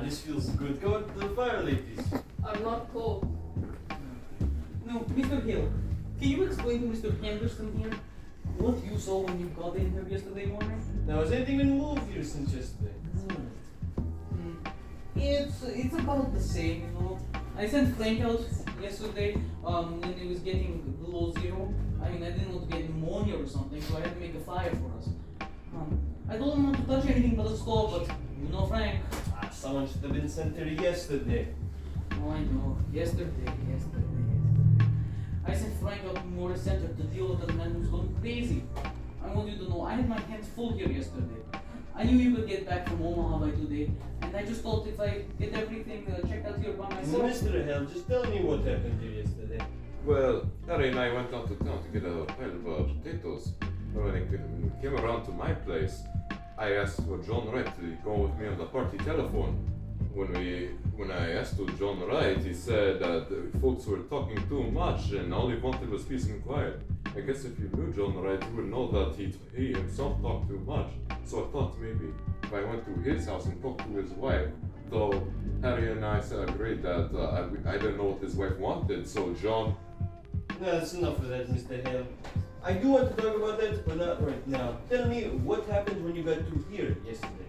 This feels good. Go to the fire, ladies. I'm not cold. No, Mr. Hill, can you explain to Mr. Henderson here what you saw when you got in here yesterday morning? Now, has anything been moved here since yesterday? It's about the same, you know. I sent Frank out yesterday when it was getting below zero. I mean, I didn't want to get pneumonia or something, so I had to make a fire for us. I told him not to touch anything but the stove, but you know Frank. Someone should have been sent here yesterday. Oh, I know. Yesterday. I sent Frank out to Moore Center to deal with the man who's gone crazy. I want you to know, I had my hands full here yesterday. I knew you would get back from Omaha by today, and I just thought if I get everything checked out here by myself. Mr. Hell, just tell me what happened here yesterday. Well, Harry and I went down to town to get a pile of potatoes. When we came around to my place, I asked for John Wright to go with me on the party telephone. When I asked to John Wright, he said that the folks were talking too much and all he wanted was peace and quiet. I guess if you knew John Wright, you would know that he himself talked too much. So I thought maybe if I went to his house and talked to his wife, though Harry and I agreed that I didn't know what his wife wanted, so John... No, that's enough of that, Mr. Hale. I do want to talk about that, but not right now. Tell me what happened when you got to here yesterday.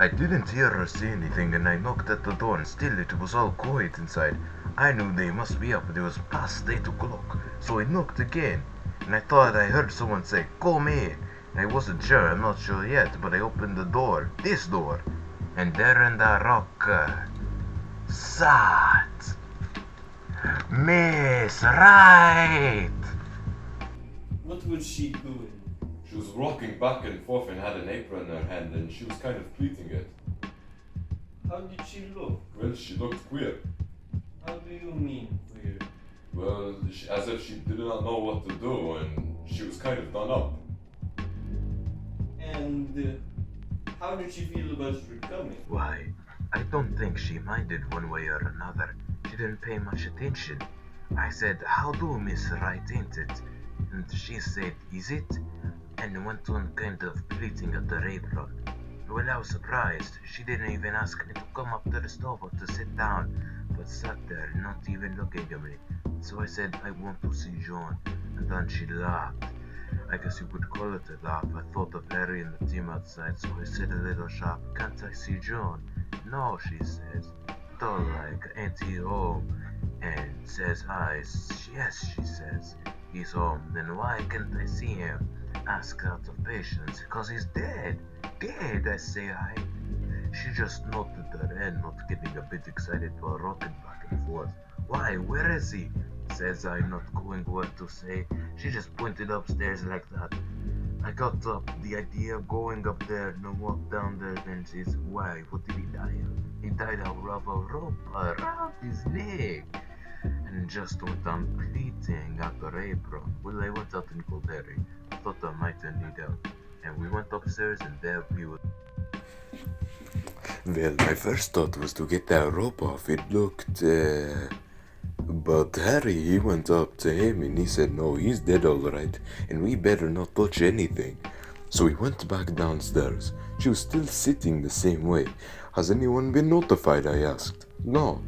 I didn't hear her say anything and I knocked at the door and still it was all quiet inside. I knew they must be up, but it was past 8 o'clock. So I knocked again and I thought I heard someone say, "Come in." And I wasn't sure, I'm not sure yet, but I opened the door, this door, and there in the rock sat Miss Wright. What was she doing? She was rocking back and forth and had an apron in her hand and she was kind of pleating it. How did she look? Well, she looked queer. How do you mean weird? Well, as if she did not know what to do and she was kind of done up. And how did she feel about your coming? Why, I don't think she minded one way or another. She didn't pay much attention. I said, "How do, Miss Wright, ain't it?" And she said, "Is it?" And went on kind of pleating at her apron. Well, I was surprised. She didn't even ask me to come up to the stove or to sit down, but sat there, not even looking at me. So I said, "I want to see John." And then she laughed. I guess you could call it a laugh. I thought of Harry and the team outside, so I said a little sharp, "Can't I see John?" "No," she says. "Dull like, ain't he home?" And says I, "Yes," she says. "He's home. Then why can't I see him?" Ask out of patience, "'Cause he's dead." "Dead," I say I. She just nodded her head, not getting a bit excited while rocking back and forth. "Why, where is he?" Says I, not knowing what to say. She just pointed upstairs like that. I got up, the idea of going up there and walk down there, then says, "Why, what did he die of?" "He died of a rope around his leg." And just went on pleating at her apron. Well, I went out and called Harry. Thought I might need help. And we went upstairs and there we were. Well, my first thought was to get that rope off. It looked, But Harry, he went up to him and he said, "No, he's dead alright, and we better not touch anything." So we went back downstairs. She was still sitting the same way. "Has anyone been notified?" I asked. "No."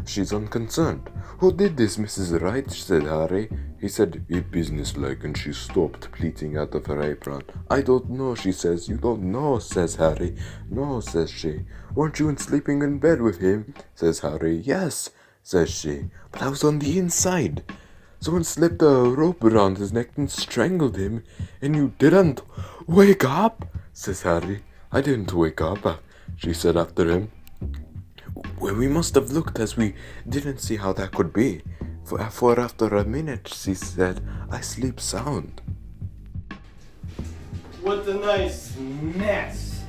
"She's unconcerned." "Who did this, Mrs. Wright?" said Harry. He said, "Be businesslike," and she stopped pleating out of her apron. "I don't know," she says. "You don't know," says Harry. "No," says she. "Weren't you sleeping in bed with him?" says Harry. "Yes," says she. "But I was on the inside. Someone slipped a rope around his neck and strangled him, and you didn't wake up?" says Harry. "I didn't wake up," she said after him. "Well, we must have looked, as we didn't see how that could be. For after a minute," she said, "I sleep sound." What a nice mess!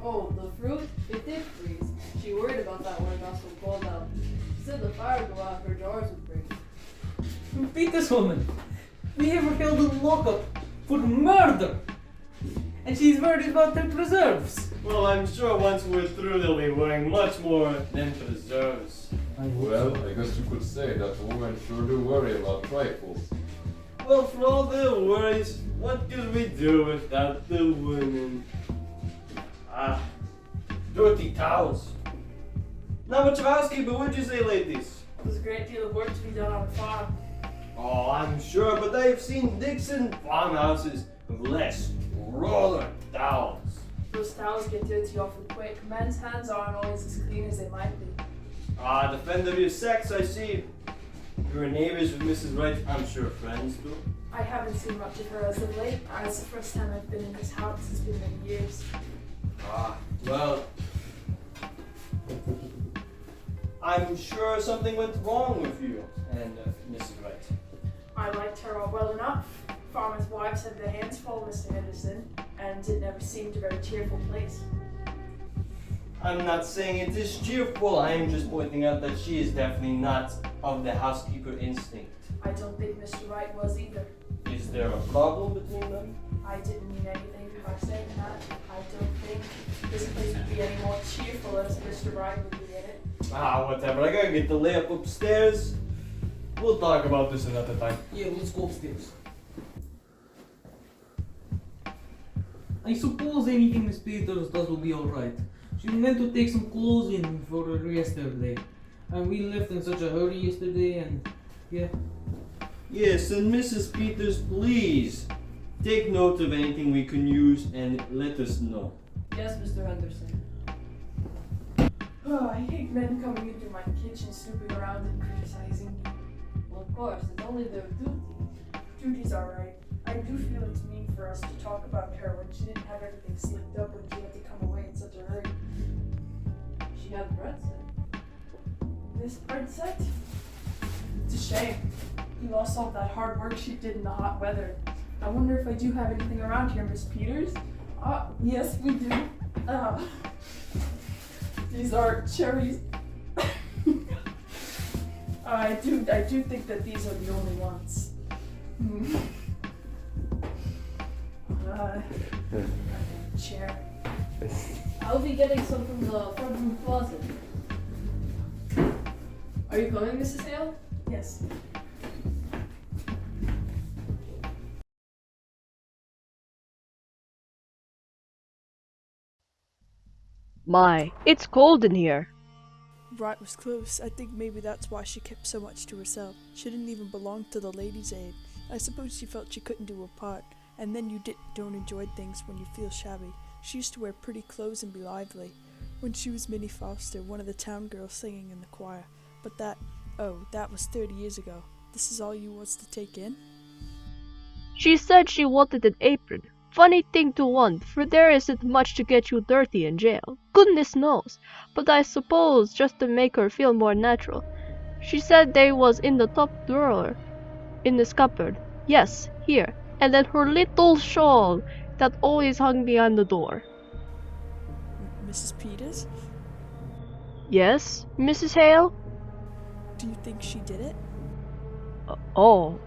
Oh, the fruit? It did freeze. She worried about that when it got so cold out. She said the fire would go out, her jars would break. Beat this woman. We have her held in lockup for murder. And she's worried about the preserves. Well, I'm sure once we're through, they'll be wearing much more than preserves. Well, I guess you could say that women sure do worry about trifles. Well, for all their worries, what could we do without the women? Ah, dirty towels. Not much of housekeeping, would you say, ladies? There's a great deal of work to be done on the farm. Oh, I'm sure, but I've seen Dixon farmhouses with less roller towels. Those towels get dirty awfully quick. Men's hands aren't always as clean as they might be. Ah, defender of your sex, I see. You're neighbors with Mrs. Wright, I'm sure friends too. I haven't seen much of her as of late, as the first time I've been in this house has been many years. Ah, well, I'm sure something went wrong with you and Mrs. Wright. I liked her all well enough. Farmers' wives have their hands full, Mr. Henderson, and it never seemed a very cheerful place. I'm not saying it is cheerful, I am just pointing out that she is definitely not of the housekeeper instinct. I don't think Mr. Wright was either. Is there a problem between them? I didn't mean anything by saying that. I don't think this place would be any more cheerful as Mr. Wright would be in it. Ah, whatever, I gotta get the layup upstairs. We'll talk about this another time. Yeah, let's go upstairs. I suppose anything Miss Peters does will be alright. She meant to take some clothes in for her yesterday. And we left in such a hurry yesterday and yeah. Yes, and Mrs. Peters, please take note of anything we can use and let us know. Yes, Mr. Henderson. Oh, I hate men coming into my kitchen, snooping around and criticizing me. Well, of course, it's only their duty. Duty's alright. I do feel it's mean for us to talk about her when she didn't have everything slicked up when she had to come away in such a hurry. She had the bread set. This bread set? It's a shame. We lost all that hard work she did in the hot weather. I wonder if I do have anything around here, Miss Peters? Yes, we do. These are cherries. I do think that these are the only ones. Chair. I'll be getting some from the front room closet. Are you coming, Mrs. Hale? Yes. My, it's cold in here. Wright was close. I think maybe that's why she kept so much to herself. She didn't even belong to the ladies' aid. I suppose she felt she couldn't do her part. And then you don't enjoy things when you feel shabby. She used to wear pretty clothes and be lively. When she was Minnie Foster, one of the town girls singing in the choir. But that was 30 years ago. This is all you was to take in? She said she wanted an apron. Funny thing to want, for there isn't much to get you dirty in jail. Goodness knows. But I suppose just to make her feel more natural. She said they was in the top drawer. In this cupboard. Yes, here. And then her little shawl that always hung behind the door. Mrs. Peters? Yes, Mrs. Hale? Do you think she did it? Oh,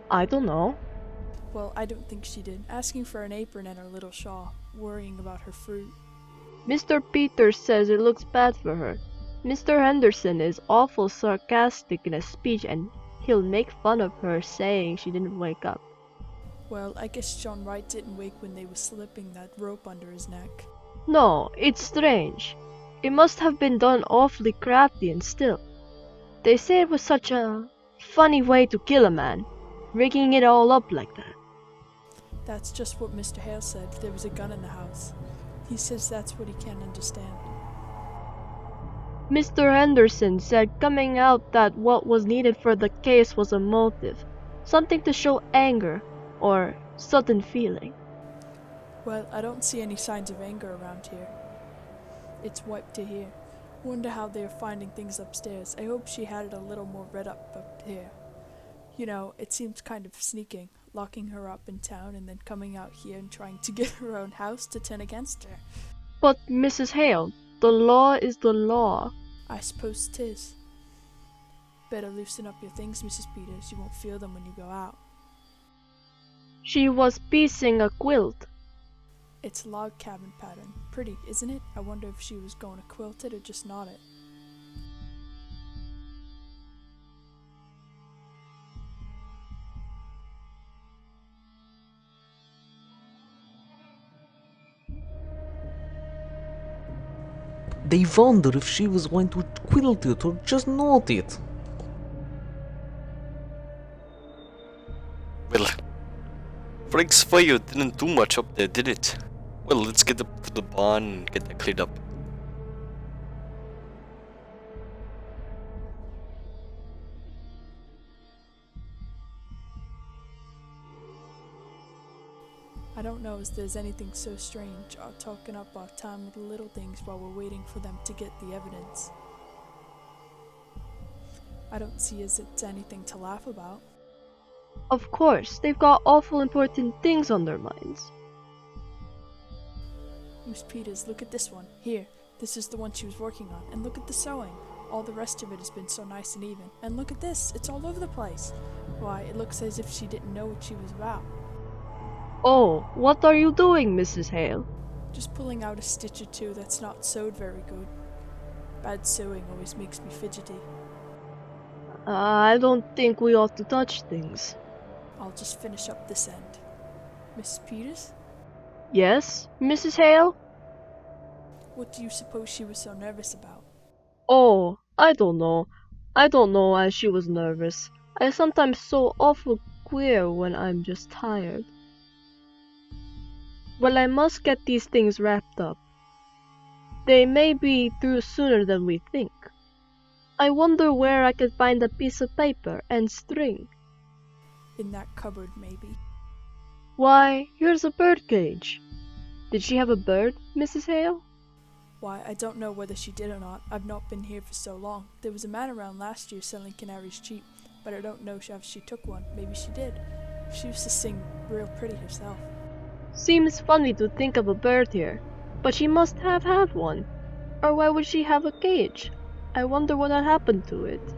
I don't know. Well, I don't think she did. Asking for an apron and her little shawl. Worrying about her fruit. Mr. Peters says it looks bad for her. Mr. Henderson is awful sarcastic in his speech and he'll make fun of her saying she didn't wake up. Well, I guess John Wright didn't wake when they were slipping that rope under his neck. No, it's strange. It must have been done awfully crafty and still. They say it was such a funny way to kill a man, rigging it all up like that. That's just what Mr. Hale said. There was a gun in the house. He says that's what he can't understand. Mr. Henderson said coming out that what was needed for the case was a motive, something to show anger or sudden feeling. Well, I don't see any signs of anger around here. It's wiped to here. Wonder how they're finding things upstairs. I hope she had it a little more read up here. You know, it seems kind of sneaking, locking her up in town and then coming out here and trying to get her own house to turn against her. But Mrs. Hale, the law is the law. I suppose 'tis. Better loosen up your things, Mrs. Peters. You won't feel them when you go out. She was piecing a quilt. It's log cabin pattern. Pretty, isn't it? I wonder if she was going to quilt it or just knot it. they wonder if she was going to quilt it or just knot it. Well, Frank's fire didn't do much up there, did it? Well, let's get up to the barn and get that cleared up. I don't know if there's anything so strange or talking up our time with the little things while we're waiting for them to get the evidence. I don't see as it's anything to laugh about. Of course, they've got awful important things on their minds. Miss Peters, look at this one. Here, this is the one she was working on. And look at the sewing. All the rest of it has been so nice and even. And look at this, it's all over the place. Why, it looks as if she didn't know what she was about. Oh, what are you doing, Mrs. Hale? Just pulling out a stitch or two that's not sewed very good. Bad sewing always makes me fidgety. I don't think we ought to touch things. I'll just finish up this end. Mrs. Peters? Yes, Mrs. Hale? What do you suppose she was so nervous about? Oh, I don't know. I don't know why she was nervous. I sometimes so awful queer when I'm just tired. Well, I must get these things wrapped up. They may be through sooner than we think. I wonder where I could find a piece of paper and string. In that cupboard, maybe. Why, here's a bird cage. Did she have a bird, Mrs. Hale? Why, I don't know whether she did or not. I've not been here for so long. There was a man around last year selling canaries cheap, but I don't know if she took one. Maybe she did. She used to sing real pretty herself. Seems funny to think of a bird here, but she must have had one. Or why would she have a cage? I wonder what had happened to it.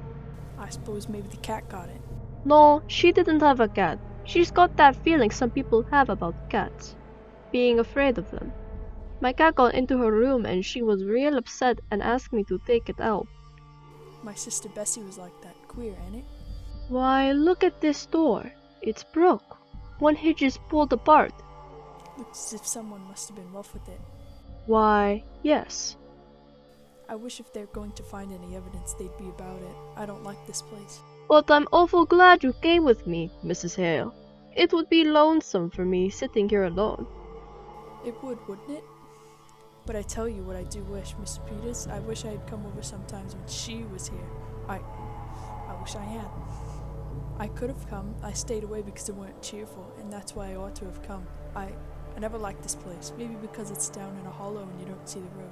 I suppose maybe the cat got it. No, she didn't have a cat. She's got that feeling some people have about cats. Being afraid of them. My cat got into her room and she was real upset and asked me to take it out. My sister Bessie was like that. Queer, ain't it? Why, look at this door. It's broke. One hinge is pulled apart. Looks as if someone must have been rough with it. Why, yes. I wish if they're going to find any evidence they'd be about it. I don't like this place. But I'm awful glad you came with me, Mrs. Hale. It would be lonesome for me sitting here alone. It would, wouldn't it? But I tell you what I do wish, Miss Peters. I wish I had come over sometimes when she was here. I wish I had. I could have come. I stayed away because it weren't cheerful, and that's why I ought to have come. I never liked this place. Maybe because it's down in a hollow and you don't see the road.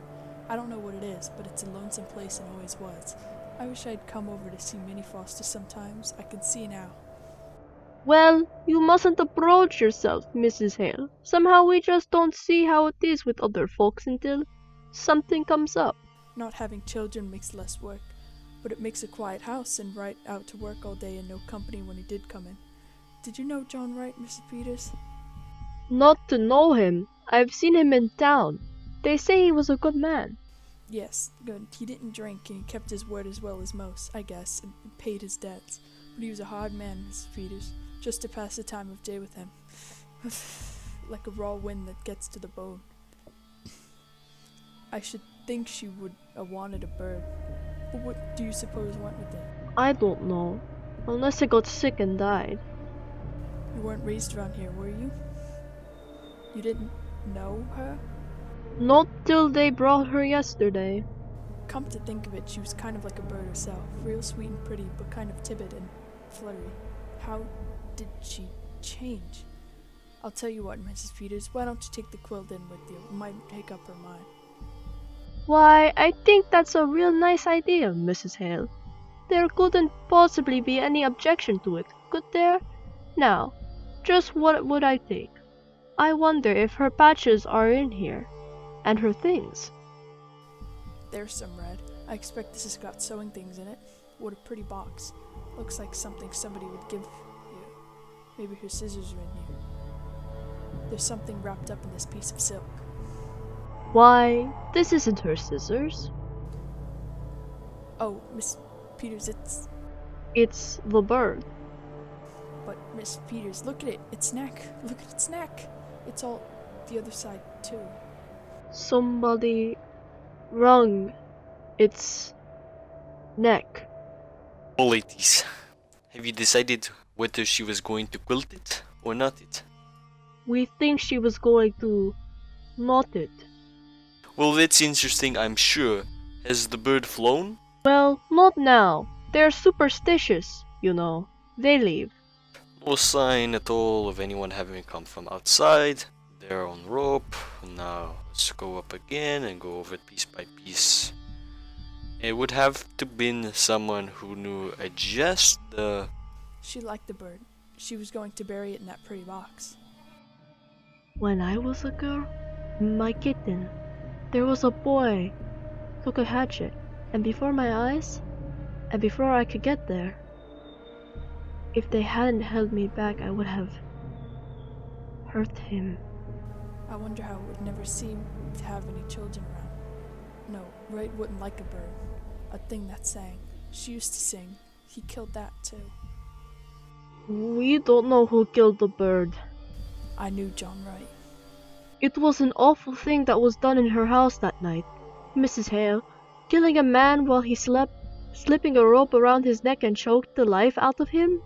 I don't know what it is, but it's a lonesome place and always was. I wish I'd come over to see Minnie Foster sometimes. I can see now. Well, you mustn't approach yourself, Mrs. Hale. Somehow we just don't see how it is with other folks until something comes up. Not having children makes less work, but it makes a quiet house and Wright out to work all day and no company when he did come in. Did you know John Wright, Mrs. Peters? Not to know him. I've seen him in town. They say he was a good man. Yes, good. He didn't drink and he kept his word as well as most, I guess, and paid his debts. But he was a hard man, Mrs. Peters, just to pass the time of day with him. Like a raw wind that gets to the bone. I should think she would have wanted a bird. But what do you suppose went with it? I don't know. Unless I got sick and died. You weren't raised around here, were you? You didn't know her? Not till they brought her yesterday. Come to think of it, she was kind of like a bird herself. Real sweet and pretty, but kind of timid and fluttery. How did she change? I'll tell you what, Mrs. Peters, why don't you take the quilt in with you? It might make up her mind. Why, I think that's a real nice idea, Mrs. Hale. There couldn't possibly be any objection to it, could there? Now, just what would I take? I wonder if her patches are in here. And her things. There's some red. I expect this has got sewing things in it. What a pretty box. Looks like something somebody would give you. Maybe her scissors are in here. There's something wrapped up in this piece of silk. Why, this isn't her scissors. Oh, Miss Peters, It's the bird. But Miss Peters, look at it. Its neck. Look at its neck. It's all the other side, too. Somebody wrung its neck. Oh, ladies, have you decided whether she was going to quilt it or not it? We think she was going to knot it. Well, that's interesting, I'm sure. Has the bird flown? Well, not now. They're superstitious, you know. They leave. No sign at all of anyone having come from outside. They're on rope. Now let's go up again and go over it piece by piece. It would have to been someone who knew just the... She liked the bird. She was going to bury it in that pretty box. When I was a girl, my kitten, there was a boy took a hatchet, and before my eyes, and before I could get there, if they hadn't held me back, I would have hurt him. I wonder how it would never seem to have any children around. No, Wright wouldn't like a bird. A thing that sang. She used to sing. He killed that too. We don't know who killed the bird. I knew John Wright. It was an awful thing that was done in her house that night. Mrs. Hale, killing a man while he slept, slipping a rope around his neck and choked the life out of him?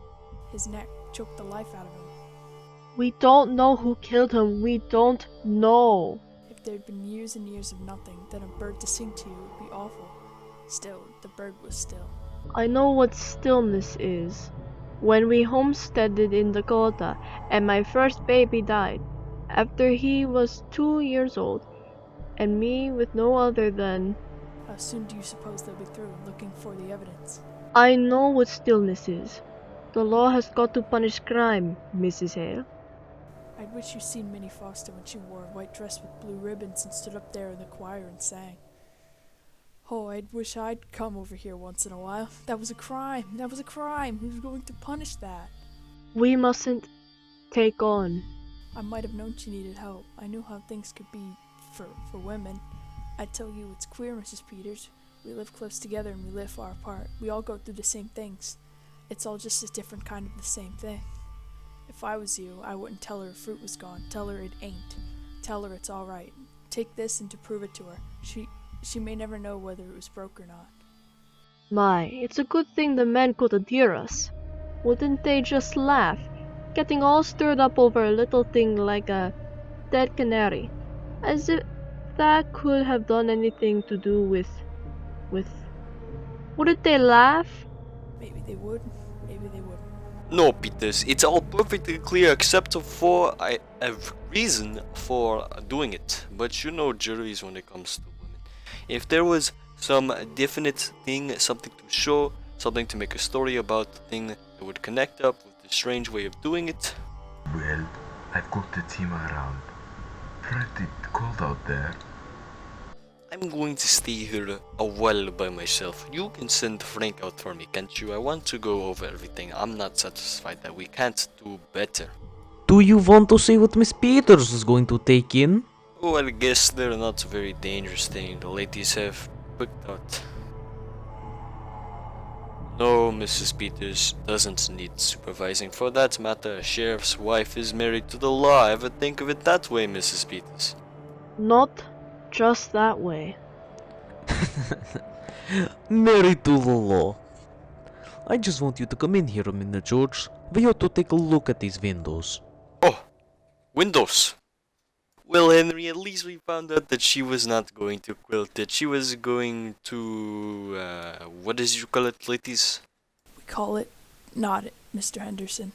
His neck choked the life out of him. We don't know who killed him. We don't know. If there'd been years and years of nothing, then a bird to sing to you would be awful. Still, the bird was still. I know what stillness is. When we homesteaded in Dakota and my first baby died, after he was 2 years old, and me with no other than... How soon do you suppose they'll be through looking for the evidence? I know what stillness is. The law has got to punish crime, Mrs. Hale. I'd wish you'd seen Minnie Foster when she wore a white dress with blue ribbons and stood up there in the choir and sang. Oh, I'd wish I'd come over here once in a while. That was a crime. That was a crime. Who's going to punish that? We mustn't take on. I might have known she needed help. I knew how things could be for women. I tell you, it's queer, Mrs. Peters. We live close together and we live far apart. We all go through the same things. It's all just a different kind of the same thing. If I was you, I wouldn't tell her fruit was gone. Tell her it ain't. Tell her it's all right. Take this and to prove it to her. She may never know whether it was broke or not. My, it's a good thing the men couldn't hear us. Wouldn't they just laugh, getting all stirred up over a little thing like a dead canary, as if that could have done anything to do with... Wouldn't they laugh? Maybe they would, maybe they wouldn't. No, Peters, it's all perfectly clear except for a reason for doing it. But you know juries when it comes to women. If there was some definite thing, something to show, something to make a story about, the thing that would connect up with the strange way of doing it. Well, I've got the team around. Pretty cold out there. I'm going to stay here a while by myself. You can send Frank out for me, can't you? I want to go over everything. I'm not satisfied that we can't do better. Do you want to see what Miss Peters is going to take in? Oh, I guess they're not a very dangerous thing. The ladies have picked out. No, Mrs. Peters doesn't need supervising. For that matter, a sheriff's wife is married to the law. Ever think of it that way, Mrs. Peters? Not just that way. Married to the law. I just want you to come in here a minute, George. We ought to take a look at these windows. Oh, windows. Well, Henry, at least we found out that she was not going to quilt it. She was going to... what did you call it, ladies? We call it not it, Mr. Henderson.